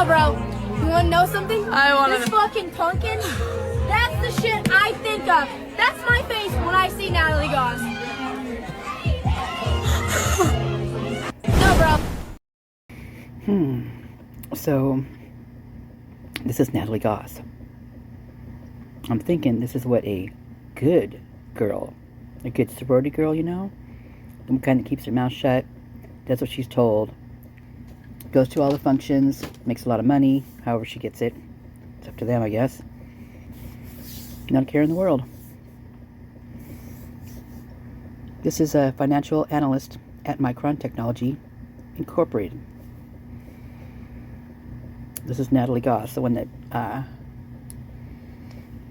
Bro, you wanna know something? I wanna This know. fucking pumpkin, that's the shit I think of. That's my face when I see Natalie Goss. No, bro. So, this is Natalie Goss. I'm thinking this is what a good girl, a good sorority girl, you know? The kind that keeps her mouth shut, does what she's told, goes to all the functions, makes a lot of money, however she gets it. It's up to them, I guess. Not a care in the world. This is a financial analyst at Micron Technology Incorporated. This is Natalie Goss, the one that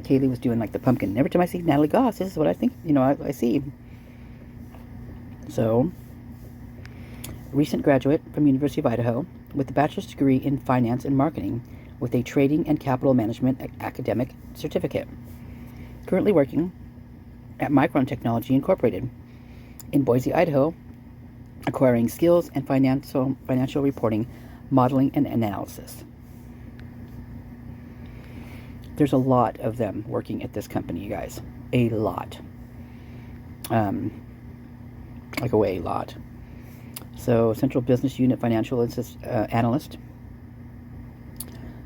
Kaylee was doing, like the pumpkin. Every time I see Natalie Goss, this is what I think, you know, I see. So, recent graduate from University of Idaho with a bachelor's degree in finance and marketing with a trading and capital management academic certificate. Currently working at Micron Technology Incorporated in Boise, Idaho, acquiring skills and financial reporting, modeling, and analysis. There's a lot of them working at this company, you guys. A lot. Like a way lot. So, Central Business Unit Financial Analyst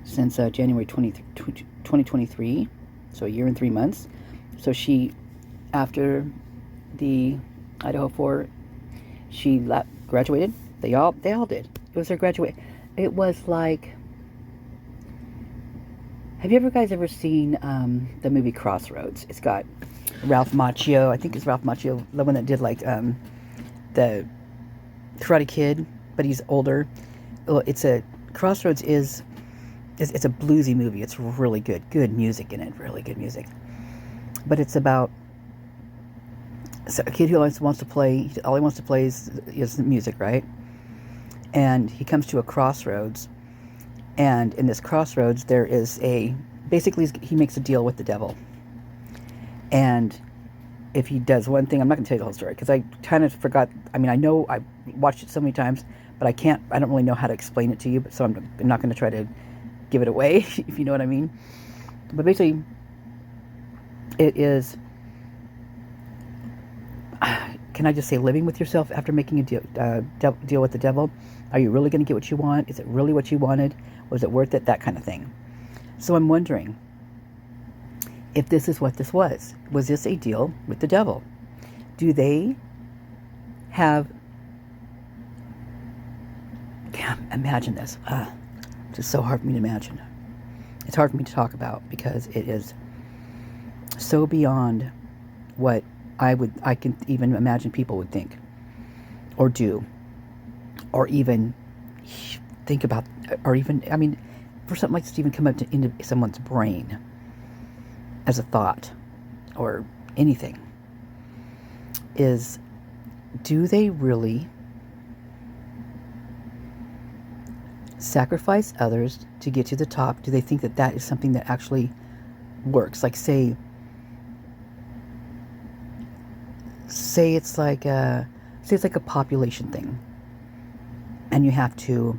since January 2023, so a year and 3 months. So she, after the Idaho4, she graduated. They all did. It was their graduate. It was like, have you guys ever seen the movie Crossroads? It's got Ralph Macchio. I think it's Ralph Macchio, the one that did like the Karate Kid, but he's older. Well, Crossroads is it's a bluesy movie. It's really good. Good music in it. Really good music. But it's about a kid who always wants to play. All he wants to play is music, right? And he comes to a crossroads. And in this crossroads, there is basically he makes a deal with the devil. And if he does one thing, I'm not going to tell you the whole story because I kind of forgot. I mean, I know I watched it so many times, but I don't really know how to explain it to you. So I'm not going to try to give it away, if you know what I mean. But basically, it is, can I just say, living with yourself after making a deal with the devil. Are you really going to get what you want? Is it really what you wanted? Was it worth it? That kind of thing. So I'm wondering if this is what this was. Was this a deal with the devil? Do they have... Can't imagine this. It's just so hard for me to imagine. It's hard for me to talk about because it is so beyond what I can even imagine people would think or do or even think about, or even, I mean, for something like this to even come up into someone's brain as a thought or anything, is, do they really sacrifice others to get to the top? Do they think that that is something that actually works? Like say it's like a population thing, and you have to,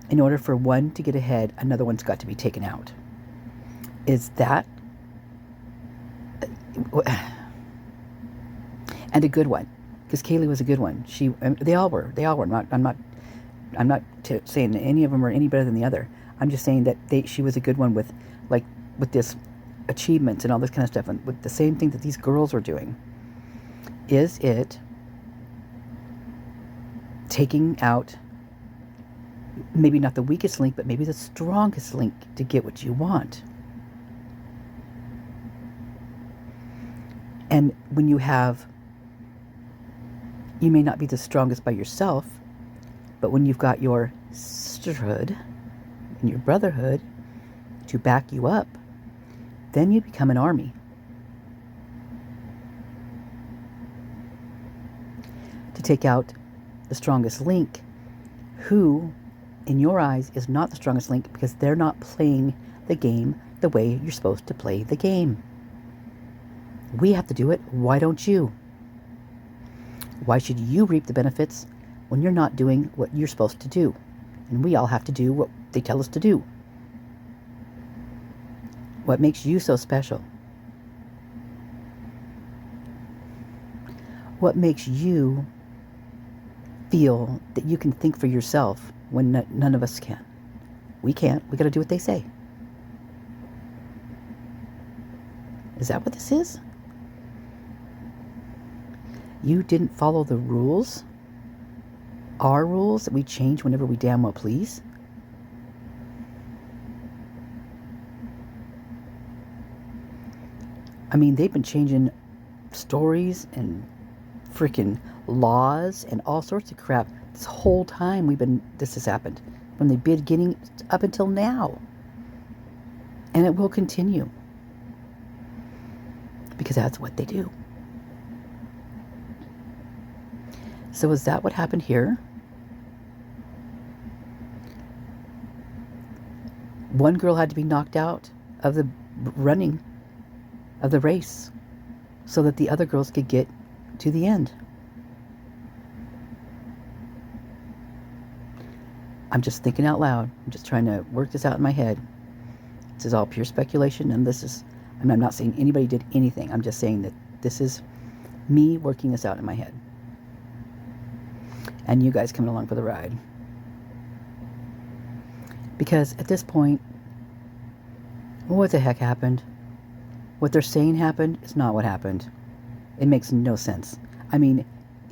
in order for one to get ahead, another one's got to be taken out. Is that, and a good one, because Kaylee was a good one. They all were. I'm not saying any of them are any better than the other. I'm just saying that she was a good one with this achievements and all this kind of stuff, and with the same thing that these girls were doing. Is it taking out maybe not the weakest link, but maybe the strongest link to get what you want? And when you may not be the strongest by yourself, but when you've got your sisterhood and your brotherhood to back you up, then you become an army. To take out the strongest link, who, in your eyes, is not the strongest link because they're not playing the game the way you're supposed to play the game. We have to do it. Why don't you? Why should you reap the benefits when you're not doing what you're supposed to do? And we all have to do what they tell us to do. What makes you so special? What makes you feel that you can think for yourself when none of us can? We can't. We got to do what they say. Is that what this is? You didn't follow the rules? Our rules that we change whenever we damn well please? I mean, they've been changing stories and freaking laws and all sorts of crap this whole time this has happened. From the beginning up until now. And it will continue. Because that's what they do. So is that what happened here? One girl had to be knocked out of the running of the race so that the other girls could get to the end. I'm just thinking out loud. I'm just trying to work this out in my head. This is all pure speculation, and I'm not saying anybody did anything. I'm just saying that this is me working this out in my head. And you guys coming along for the ride. Because at this point, what the heck happened? What they're saying happened is not what happened. It makes no sense. I mean,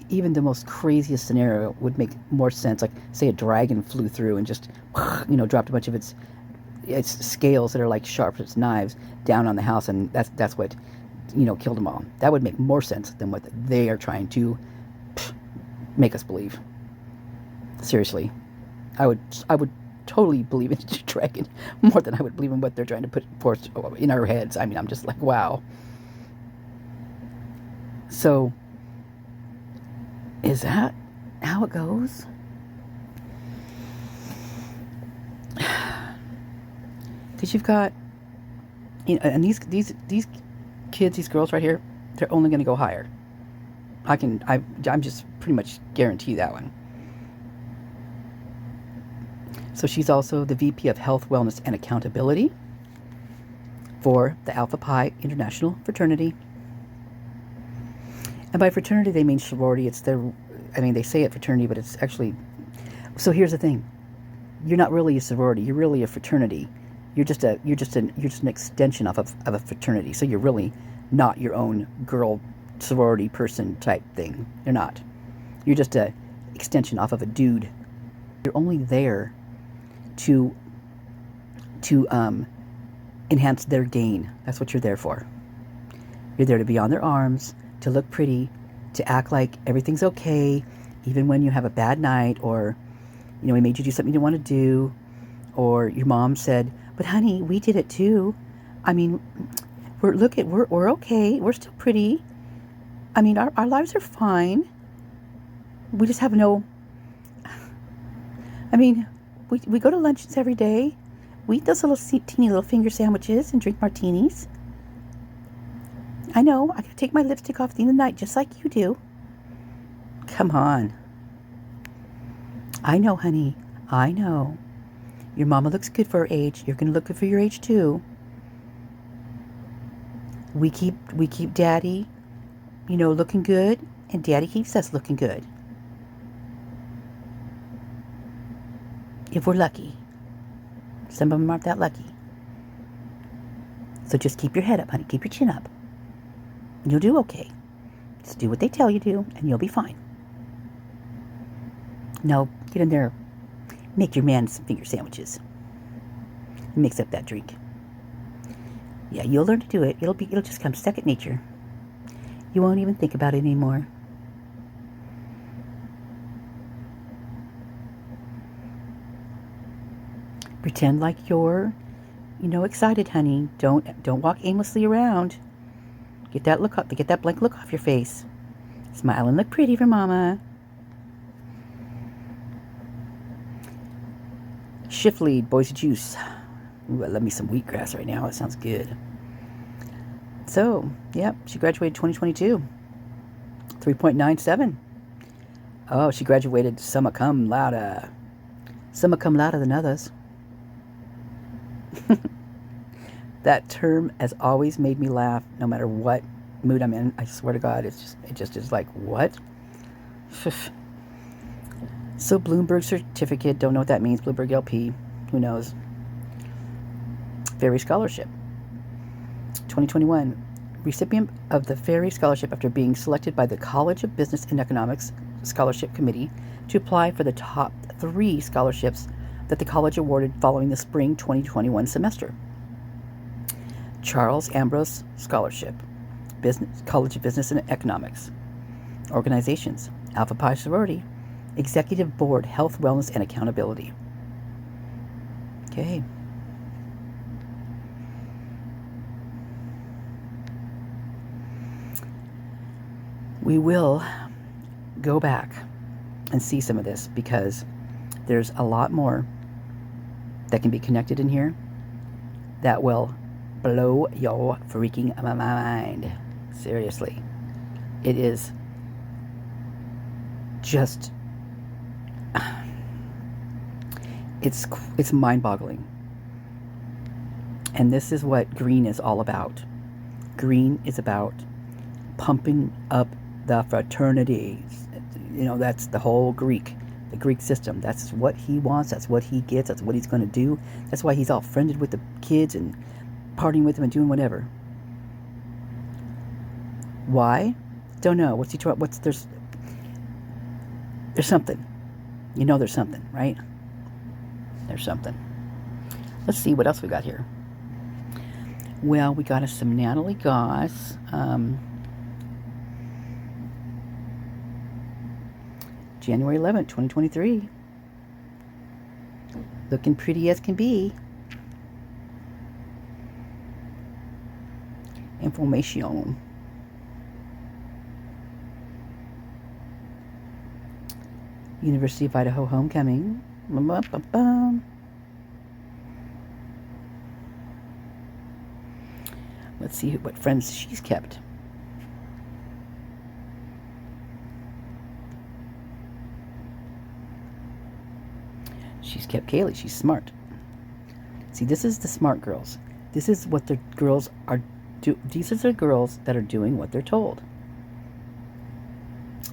even the most craziest scenario would make more sense. Like, say a dragon flew through and just, dropped a bunch of its scales that are like sharp as knives down on the house, and that's what, killed them all. That would make more sense than what they are trying to make us believe. Seriously, I would totally believe in the dragon more than I would believe in what they're trying to put forth in our heads. I mean, I'm just like, wow. So, is that how it goes? Because you've got, and these kids, these girls right here, they're only going to go higher. I'm just pretty much guarantee that one. So she's also the VP of Health, Wellness, and Accountability for the Alpha Pi International Fraternity. And by fraternity, they mean sorority. They say it fraternity, but it's actually... So here's the thing. You're not really a sorority. You're really a fraternity. You're just an extension of a fraternity. So you're really not your own girl sorority person type thing. You're not. You're just an extension off of a dude. You're only there to enhance their gain. That's what you're there for. You're there to be on their arms, to look pretty, to act like everything's okay, even when you have a bad night, or we made you do something you didn't want to do, or your mom said, "But honey, we did it too. I mean, we're okay. We're still pretty. I mean, our lives are fine. We just have no. I mean, we go to lunches every day. We eat those teeny little finger sandwiches and drink martinis. I know, I gotta take my lipstick off at the end of the night just like you do. Come on. I know, honey. I know. Your mama looks good for her age. You're gonna look good for your age too. We keep daddy, looking good, and daddy keeps us looking good. If we're lucky. Some of them aren't that lucky. So just keep your head up, honey. Keep your chin up. And you'll do okay. Just do what they tell you to, and you'll be fine. No, get in there. Make your man some finger sandwiches. Mix up that drink. Yeah, you'll learn to do it. It'll just come second nature. You won't even think about it anymore. Pretend like you're, excited, honey. Don't walk aimlessly around. Get that blank look off your face. Smile and look pretty for mama. Shift lead, boys juice. Ooh, I love me some wheatgrass right now. It sounds good. So, yep, she graduated 2022. 3.97. Oh, she graduated summa cum laude. Summa cum laude than others. That term has always made me laugh, no matter what mood I'm in. I swear to God, it just is like, what? So Bloomberg certificate, don't know what that means. Bloomberg LP, who knows? Ferry Scholarship. 2021, recipient of the Ferry Scholarship after being selected by the College of Business and Economics Scholarship Committee to apply for the top 3 scholarships that the college awarded following the spring 2021 semester. Charles Ambrose Scholarship, College of Business and Economics. Organizations, Alpha Pi Sorority, Executive Board, Health, Wellness, and Accountability. Okay. We will go back and see some of this because there's a lot more that can be connected in here that will blow your freaking mind. Seriously. It is just, it's mind-boggling. And this is what green is all about. Green is about pumping up the fraternities. You know, that's the whole the Greek system. That's what he wants. That's what he gets. That's what he's going to do. That's why he's all friended with the kids and partying with them and doing whatever. Why? Don't know. There's something. You know there's something, right? There's something. Let's see what else we got here. Well, we got us some Natalie Goss. January 11th, 2023. Looking pretty as can be. Information. University of Idaho homecoming. Let's see what friends she's kept. She's kept Kaylee. She's smart. See, this is the smart girls. This is what the girls are do. These are the girls that are doing what they're told.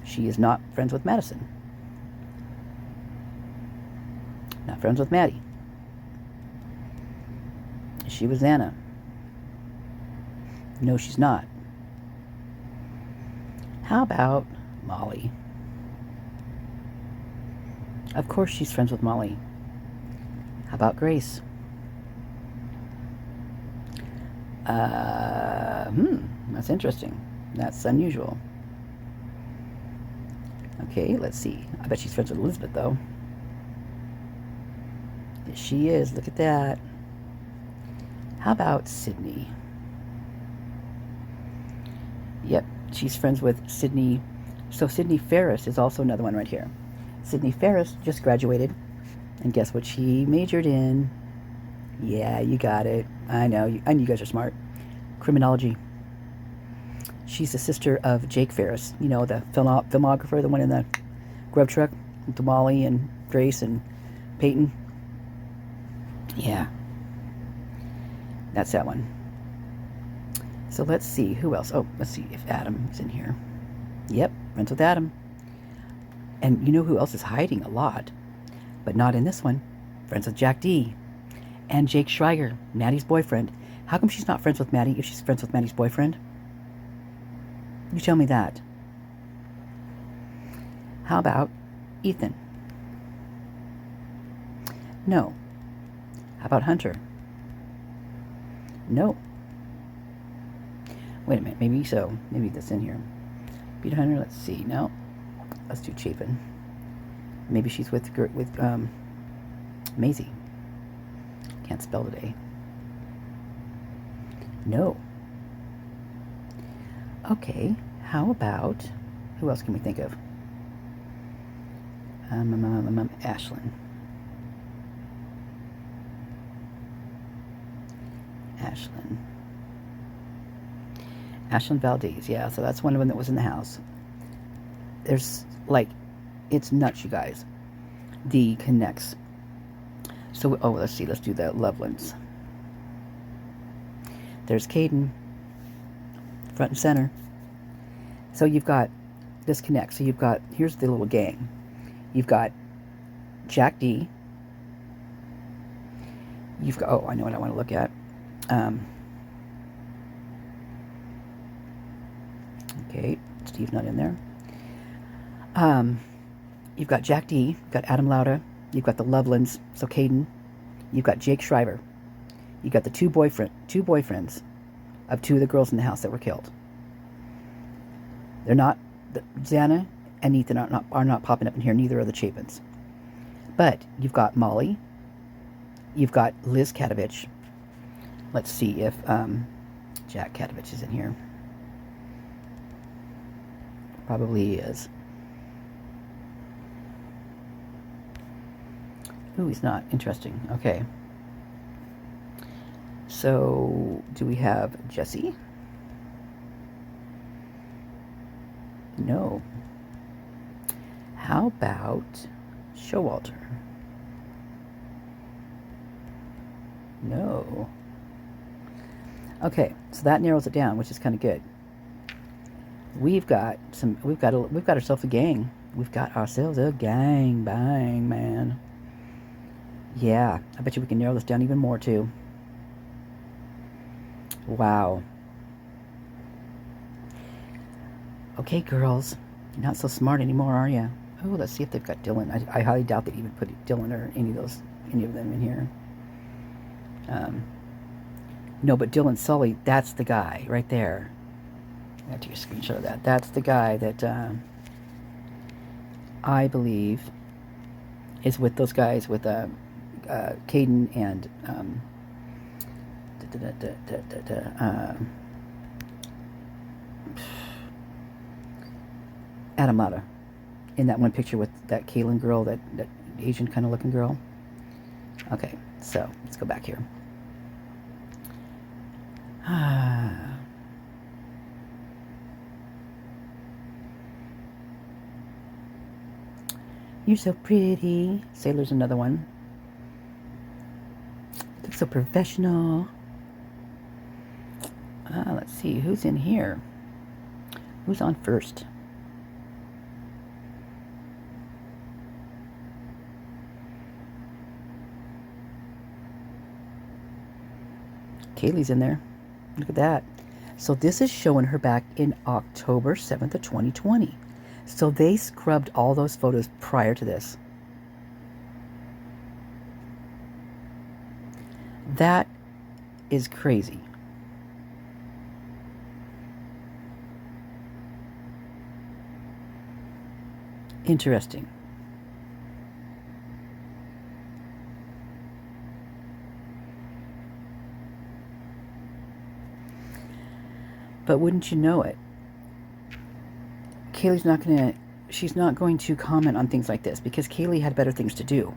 She is not friends with Madison. Not friends with Maddie. She was Xana. No, she's not. How about Molly? Of course she's friends with Molly. How about Grace? That's interesting. That's unusual. Okay, let's see. I bet she's friends with Elizabeth, though. Yes, she is. Look at that. How about Sydney? Yep, she's friends with Sydney. So Sydney Ferris is also another one right here. Sydney Ferris just graduated. And guess what she majored in? Yeah, you got it. I know you guys are smart. Criminology. She's the sister of Jake Ferris. You know, the filmographer, the one in the grub truck with Molly and Grace and Peyton. Yeah. That's that one. So let's see. Who else? Oh, let's see if Adam is in here. Yep, friends with Adam. And you know who else is hiding a lot? But not in this one. Friends with Jack D. And Jake Shriger, Maddie's boyfriend. How come she's not friends with Maddie if she's friends with Maddie's boyfriend? You tell me that. How about Ethan? No. How about Hunter? No. Wait a minute, maybe so. Maybe that's in here. Peter Hunter, let's see. No. Let's do Chapin. Maybe she's with Maisie. Can't spell today. No. Okay, how about, who else can we think of? Ashlyn. Ashlyn Valdez, yeah, so that's one of them that was in the house. There's, like, it's nuts, you guys. D connects. So, oh, let's see, let's do the Lovelands. There's Cayden, front and center. So you've got this connect. So you've got, here's the little gang. You've got Jack D. You've got, oh, I know what I want to look at. Okay, Steve's not in there. You've got Jack D. You've got Adam Lauda. You've got the Lovelands, so Cayden. You've got Jake Shriver. You've got the two boyfriends of two of the girls in the house that were killed. They're not, Xana and Ethan are not popping up in here. Neither are the Chapins. But you've got Molly. You've got Liz Katovich. Let's see if Jack Katovich is in here. Probably is. Ooh, he's not. Interesting. Okay. So, do we have Jesse? No. How about Showalter? No. Okay, so that narrows it down, which is kind of good. We've got ourselves a gang. We've got ourselves a gang bang, man. Yeah, I bet you we can narrow this down even more too. Wow. Okay, girls, you're not so smart anymore, are you? Oh, let's see if they've got Dylan. I highly doubt they even put Dylan or any of them in here. No, but Dylan Sully, that's the guy right there. I have to take a screenshot of that. That's the guy that I believe is with those guys with Cayden and Adam Lauda in that one picture with that Kaylin girl, that Asian kind of looking girl. Okay, so let's go back here. You're so pretty. Sailor's another one. Looks so professional. Let's see, who's in here? Who's on first? Kaylee's in there. Look at that. So this is showing her back in October 7th of 2020. So they scrubbed all those photos prior to this. That is crazy. Interesting. But wouldn't you know it? She's not going to comment on things like this because Kaylee had better things to do,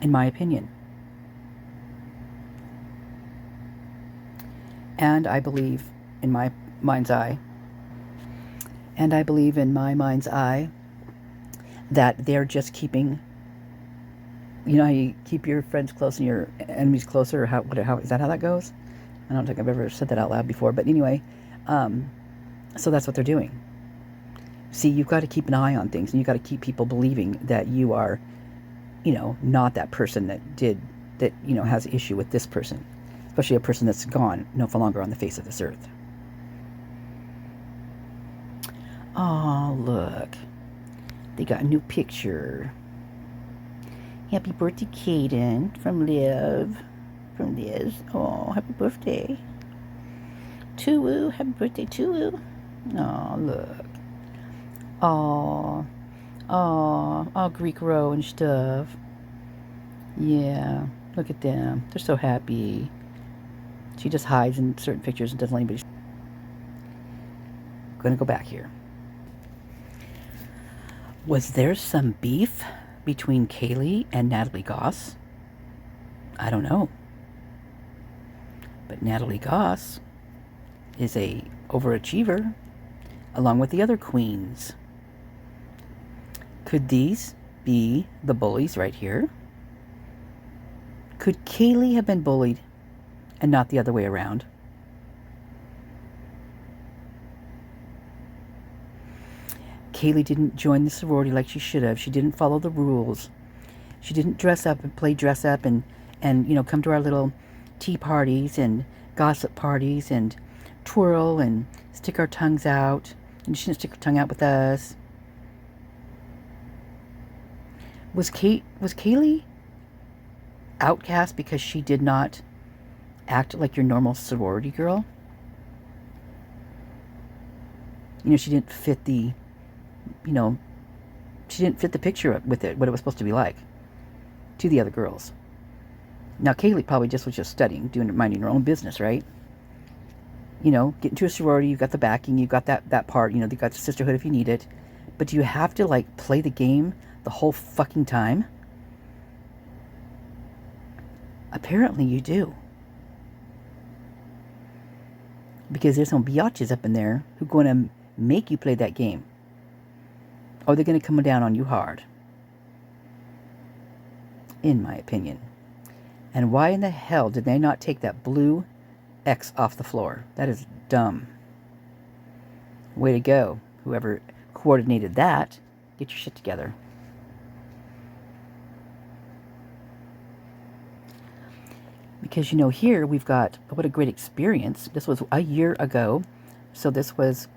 in my opinion. And I believe in my mind's eye, that they're just keeping, you know how you keep your friends close and your enemies closer, or how is that how that goes? I don't think I've ever said that out loud before, but anyway, so that's what they're doing. See, you've got to keep an eye on things, and you've got to keep people believing that you are, not that person that has issue with this person, especially a person that's gone, no longer on the face of this earth. Oh, look. They got a new picture. Happy birthday, Cayden, from Liz. Oh, happy birthday. Tuwu, happy birthday, Tuwu. Oh, look. Oh, Greek row and stuff. Yeah, look at them. They're so happy. She just hides in certain pictures and doesn't let anybody. I'm gonna go back here. Was there some beef between Kelley and Natalie Goss? I don't know. But Natalie Goss is a overachiever, along with the other queens. Could these be the bullies right here? Could Kelley have been bullied and not the other way around? Kaylee didn't join the sorority like she should have. She didn't follow the rules. She didn't dress up and play dress up and come to our little tea parties and gossip parties and twirl and stick our tongues out. And she didn't stick her tongue out with us. Was Kaylee outcast because she did not act like your normal sorority girl? She didn't fit the, she didn't fit the picture with it, what it was supposed to be like to the other girls. Now, Kaylee probably was just studying, minding her own business, right? Get into a sorority, you've got the backing, you've got that part, you've got the sisterhood if you need it. But do you have to, play the game the whole fucking time? Apparently you do. Because there's some biatches up in there who are going to make you play that game. Or they're going to come down on you hard. In my opinion. And why in the hell did they not take that blue X off the floor? That is dumb. Way to go. Whoever coordinated that, get your shit together. Because, here we've got, what a great experience. This was a year ago. So this was,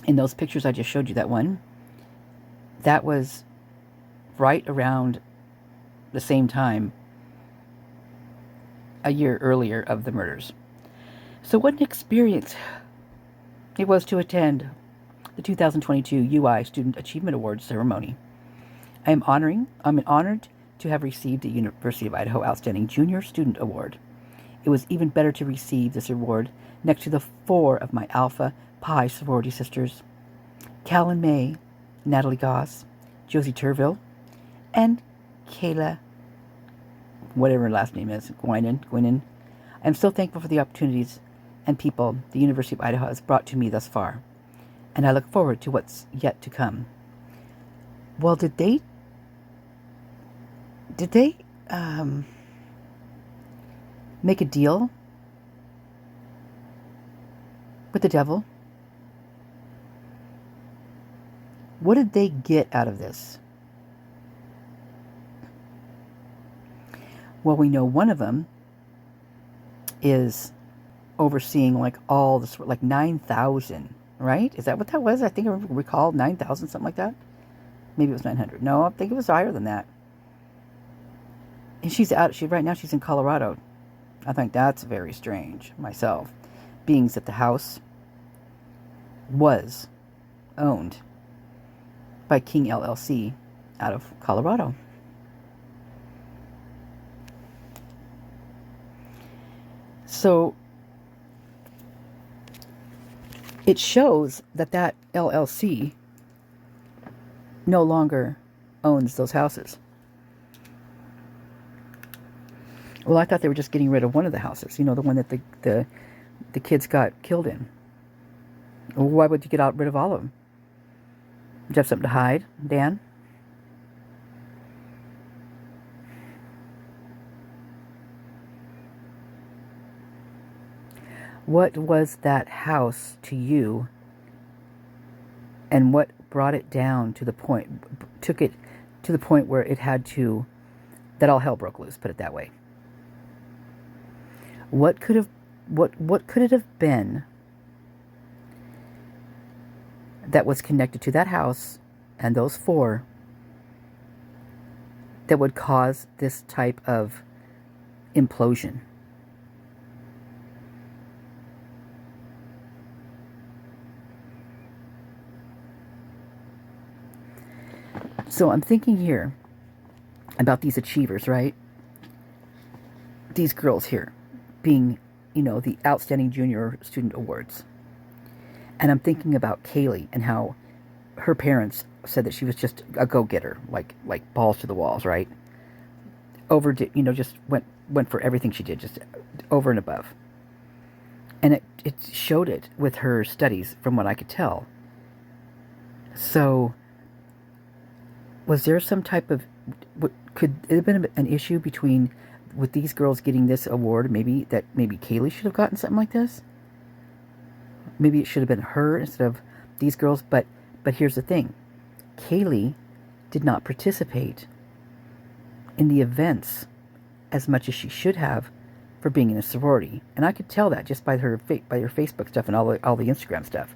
in those pictures I just showed you, that one. That was right around the same time, a year earlier, of the murders. So what an experience it was to attend the 2022 UI Student Achievement Awards ceremony. I'm honored to have received the University of Idaho Outstanding Junior Student Award. It was even better to receive this award next to the 4 of my Alpha Pi sorority sisters, Callan May, Natalie Goss, Josie Turville, and Kayla, whatever her last name is, Gwynn. I'm so thankful for the opportunities and people the University of Idaho has brought to me thus far, and I look forward to what's yet to come. Well, did they make a deal with the devil? What did they get out of this? Well, we know one of them is overseeing all this, 9,000, right? Is that what that was? I think I recall 9,000, something like that. Maybe it was 900. No, I think it was higher than that. And right now she's in Colorado. I think that's very strange myself, being that the house was owned by King LLC out of Colorado. So it shows that LLC no longer owns those houses. Well, I thought they were just getting rid of one of the houses, the one that the kids got killed in. Well, why would you get rid of all of them? Do you have something to hide, Dan? What was that house to you, and what brought it down to the point, took it to the point where it had to, that all hell broke loose, put it that way? What could it have been that was connected to that house and those 4 that would cause this type of implosion? So I'm thinking here about these achievers, right? These girls here being, the Outstanding Junior Student Awards. And I'm thinking about Kaylee and how her parents said that she was just a go-getter, like balls to the walls, right? Just went for everything she did, just over and above. And it showed it with her studies, from what I could tell. So, was there some type of, could it have been an issue with these girls getting this award? Maybe Kaylee should have gotten something like this. Maybe it should have been her instead of these girls. But But here's the thing. Kaylee did not participate in the events as much as she should have for being in a sorority. And I could tell that just by her Facebook stuff and all the Instagram stuff.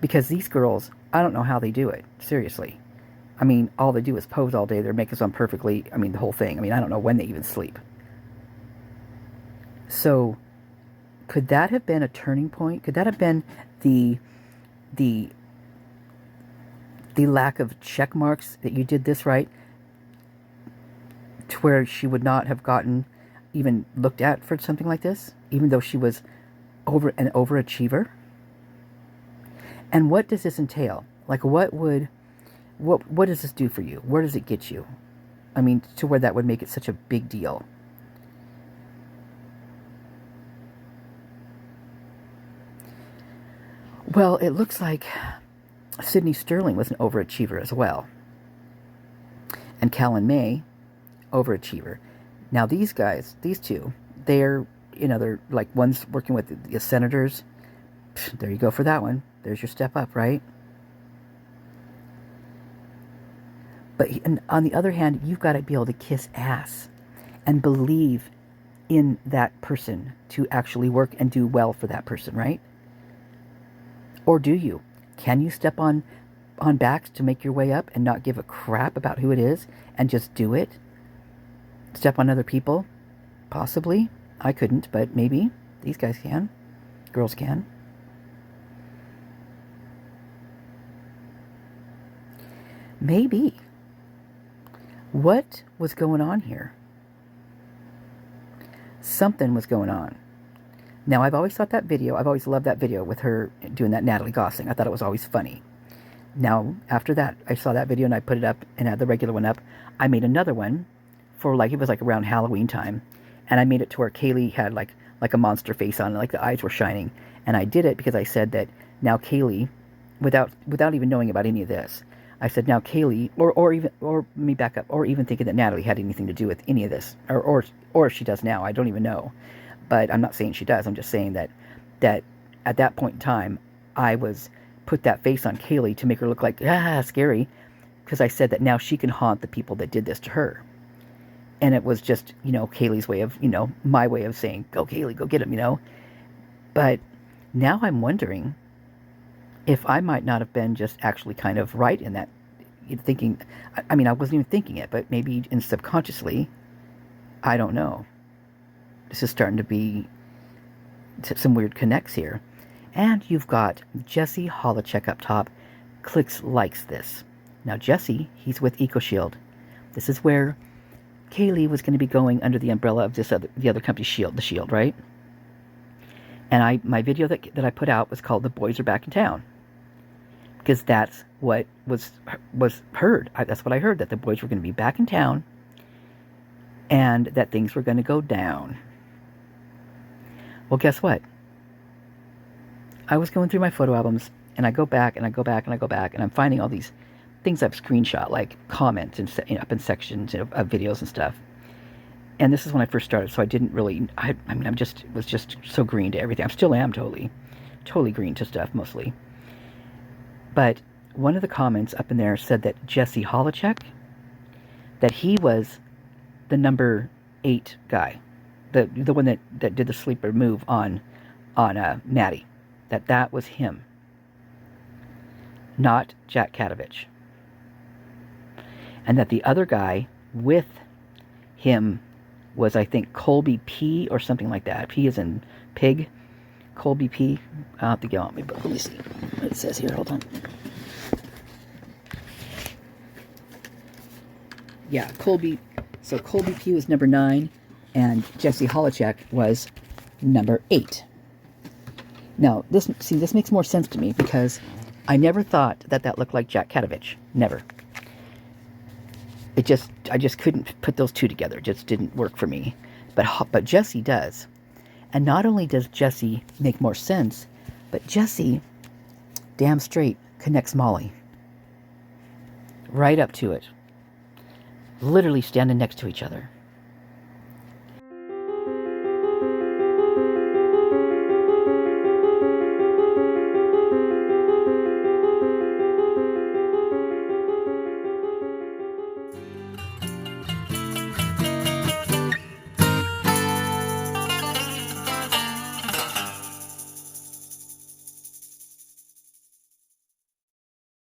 Because these girls, I don't know how they do it. Seriously. I mean, all they do is pose all day. Their makeup's on perfectly. I mean, the whole thing. I mean, I don't know when they even sleep. So, could that have been a turning point? Could that have been the lack of check marks that you did this right, to where she would not have gotten even looked at for something like this, even though she was an overachiever? And what does this entail? Like, what does this do for you? Where does it get you? I mean, to where that would make it such a big deal. Well, it looks like Sydney Sterling was an overachiever as well. And Callan May, overachiever. Now these guys, these two, they're like, one's working with the senators. There you go for that one. There's your step up, right? But on the other hand, you've got to be able to kiss ass and believe in that person to actually work and do well for that person, right? Or do you? Can you step on backs to make your way up and not give a crap about who it is and just do it? Step on other people? Possibly. I couldn't, but maybe. These guys can. Girls can. Maybe. What was going on here? Something was going on. Now, I've always thought that video, I've always loved that video with her doing that Natalie Goss thing. I thought it was always funny. Now, after that, I saw that video and I put it up and had the regular one up. I made another one for, like, it was like around Halloween time. And I made it to where Kaylee had like a monster face on, and like the eyes were shining. And I did it because I said that now Kaylee, without even knowing about any of this, I said now Kaylee, or let me back up, or even thinking that Natalie had anything to do with any of this, or if she does now, I don't even know. But I'm not saying she does. I'm just saying that at that point in time, I put that face on Kaylee to make her look like, scary, because I said that now she can haunt the people that did this to her. And it was just, Kaylee's way of, my way of saying, go Kaylee, go get him, But now I'm wondering if I might not have been just actually kind of right in that, thinking, I mean, I wasn't even thinking it, but maybe in subconsciously, I don't know. This is starting to be some weird connects here. And you've got Jesse Holochek up top. Cliques likes this. Now Jesse, he's with EcoShield. This is where Kaylee was going to be going under the umbrella of the other company's Shield, the Shield, right? And my video that I put out was called "The Boys Are Back in Town," because that's what was heard. That's what I heard, that the boys were going to be back in town, and that things were going to go down. Well, guess what? I was going through my photo albums, and I go back, and I go back, and I go back, and I'm finding all these things I've screenshot, like comments and up in sections of videos and stuff. And this is when I first started, so I didn't really. I mean, was just so green to everything. I still am totally green to stuff mostly. But one of the comments up in there said that Jesse Holochek, that he was the number 8 guy, the one that did the sleeper move on Maddie, that was him, not Jack Katovich, and that the other guy with him was, I think, Colby P or something like that. P is in pig. Colby P. I'll have to get on me, but let me see what it says here. Hold on. Yeah, Colby. So Colby P was number 9, and Jesse Holochek was number 8. Now, this makes more sense to me, because I never thought that looked like Jack Katovich. Never. I just couldn't put those two together. It just didn't work for me. But Jesse does. And not only does Jesse make more sense, but Jesse, damn straight, connects Molly. Right up to it. Literally standing next to each other.